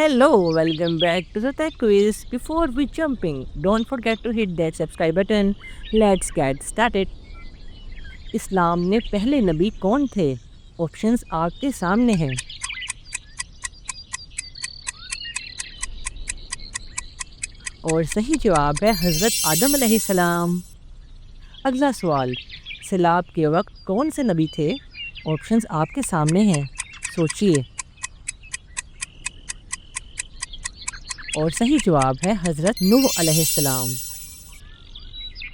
Hello, welcome back to the Tech Quiz. Before we jumping, don't forget to hit that subscribe button. Let's get started. اسلام میں پہلے نبی کون تھے؟ Options آپ کے سامنے ہیں۔ اور صحیح جواب ہے حضرت آدم علیہ السلام۔ اگلا سوال، سیلاب کے وقت کون سے نبی تھے؟ آپشنز آپ کے سامنے ہیں، سوچئے۔ اور صحیح جواب ہے حضرت نوح علیہ السلام۔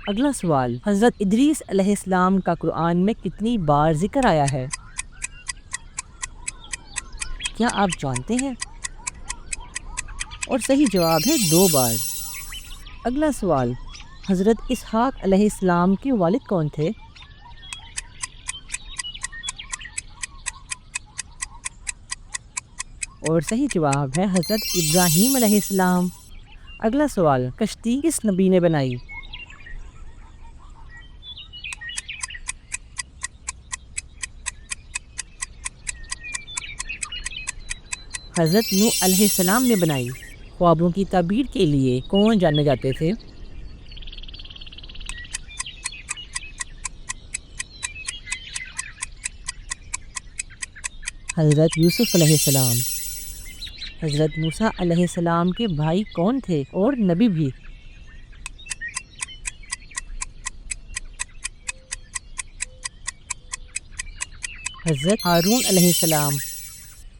اگلا سوال، حضرت ادریس علیہ السلام کا قرآن میں کتنی بار ذکر آیا ہے؟ کیا آپ جانتے ہیں؟ اور صحیح جواب ہے 2 بار۔ اگلا سوال، حضرت اسحاق علیہ السلام کے والد کون تھے؟ اور صحیح جواب ہے حضرت ابراہیم علیہ السلام۔ اگلا سوال، کشتی کس نبی نے بنائی؟ حضرت نوح علیہ السلام نے بنائی۔ خوابوں کی تعبیر کے لیے کون جانے جاتے تھے؟ حضرت یوسف علیہ السلام۔ حضرت موسیٰ علیہ السلام کے بھائی کون تھے اور نبی بھی؟ حضرت ہارون علیہ السلام۔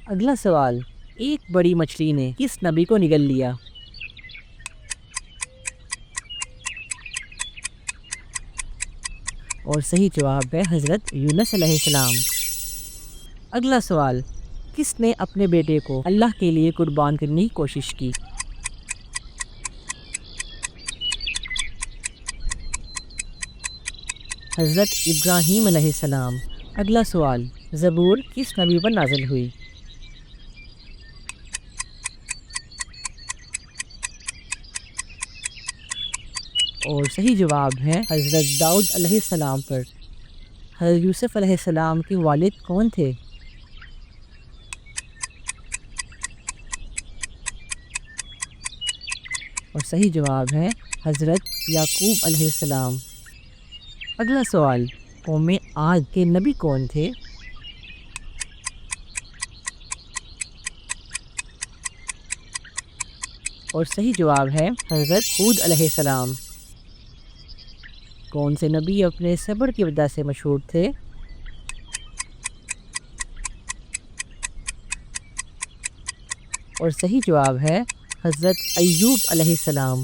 اگلا سوال، ایک بڑی مچھلی نے کس نبی کو نگل لیا؟ اور صحیح جواب ہے حضرت یونس علیہ السلام۔ اگلا سوال، کس نے اپنے بیٹے کو اللہ کے لیے قربان کرنے کی کوشش کی؟ حضرت ابراہیم علیہ السلام۔ اگلا سوال، زبور کس نبی پر نازل ہوئی؟ اور صحیح جواب ہے حضرت داؤد علیہ السلام پر۔ حضرت یوسف علیہ السلام کے والد کون تھے؟ اور صحیح جواب ہے حضرت یعقوب علیہ السلام۔ اگلا سوال، قوم عاد کے نبی کون تھے؟ اور صحیح جواب ہے حضرت ہود علیہ السلام۔ کون سے نبی اپنے صبر کی وجہ سے مشہور تھے؟ اور صحیح جواب ہے حضرت ایوب علیہ السلام۔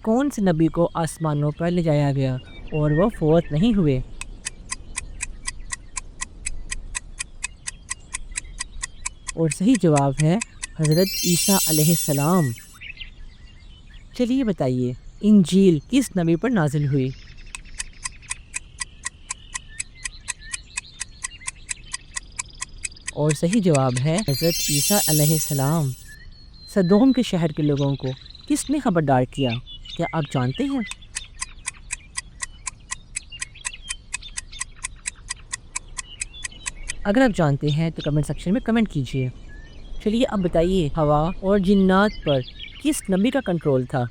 کون سے نبی کو آسمانوں پر لے جایا گیا اور وہ فوت نہیں ہوئے؟ اور صحیح جواب ہے حضرت عیسیٰ علیہ السلام۔ چلیے بتائیے، انجیل کس نبی پر نازل ہوئی؟ اور صحیح جواب ہے حضرت عیسیٰ علیہ السلام۔ سدوم کے شہر کے لوگوں کو کس نے خبردار کیا؟ کیا آپ جانتے ہیں؟ اگر آپ جانتے ہیں تو کمنٹ سیکشن میں کمنٹ کیجیے۔ چلیے اب بتائیے، ہوا اور جنات پر کس نبی کا کنٹرول تھا؟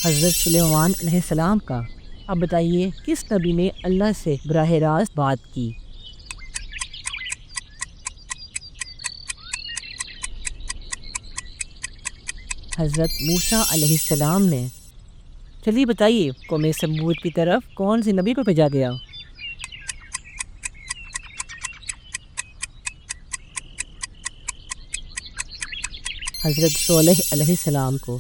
حضرت سلیمان علیہ السلام کا۔ اب بتائیے، کس نبی نے اللہ سے براہ راست بات کی؟ حضرت موسیٰ علیہ السلام نے۔ چلیے بتائیے، قوم سمود کی طرف کون سے نبی کو بھیجا گیا؟ حضرت صالح علیہ السلام کو۔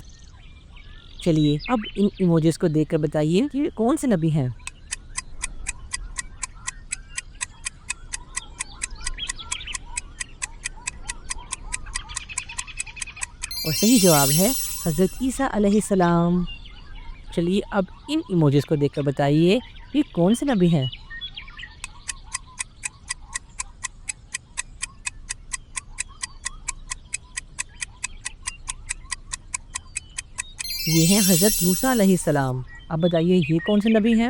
چلیے اب ان ایموجیز کو دیکھ کر بتائیے کہ کون سے نبی ہیں؟ اور صحیح جواب ہے حضرت عیسیٰ علیہ السلام۔ چلیے اب ان ایموجیز کو دیکھ کر بتائیے کہ کون سے نبی ہیں؟ یہ ہیں حضرت موسیٰ علیہ السلام۔ اب بتائیے یہ کون سے نبی ہیں؟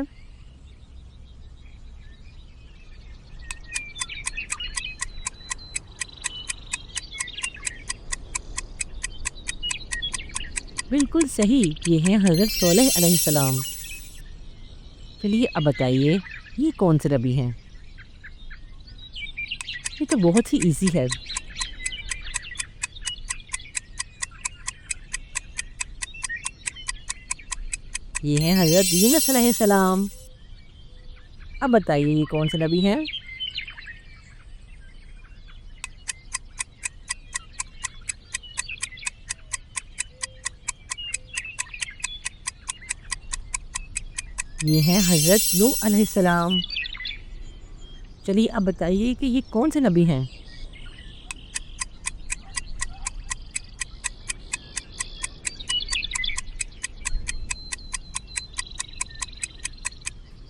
بالکل صحیح، یہ ہیں حضرت صالح علیہ السلام۔ چلیے اب بتائیے یہ کون سے نبی ہیں؟ یہ تو بہت ہی ایزی ہے۔ یہ ہیں حضرت یونس علیہ السلام۔ اب بتائیے یہ کون سے نبی ہیں؟ یہ ہیں حضرت نوح علیہ السلام۔ چلیے اب بتائیے کہ یہ کون سے نبی ہیں؟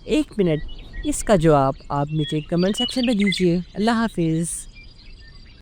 ایک منٹ، اس کا جواب آپ نیچے کمنٹ سیکشن میں دیجیے۔ اللہ حافظ۔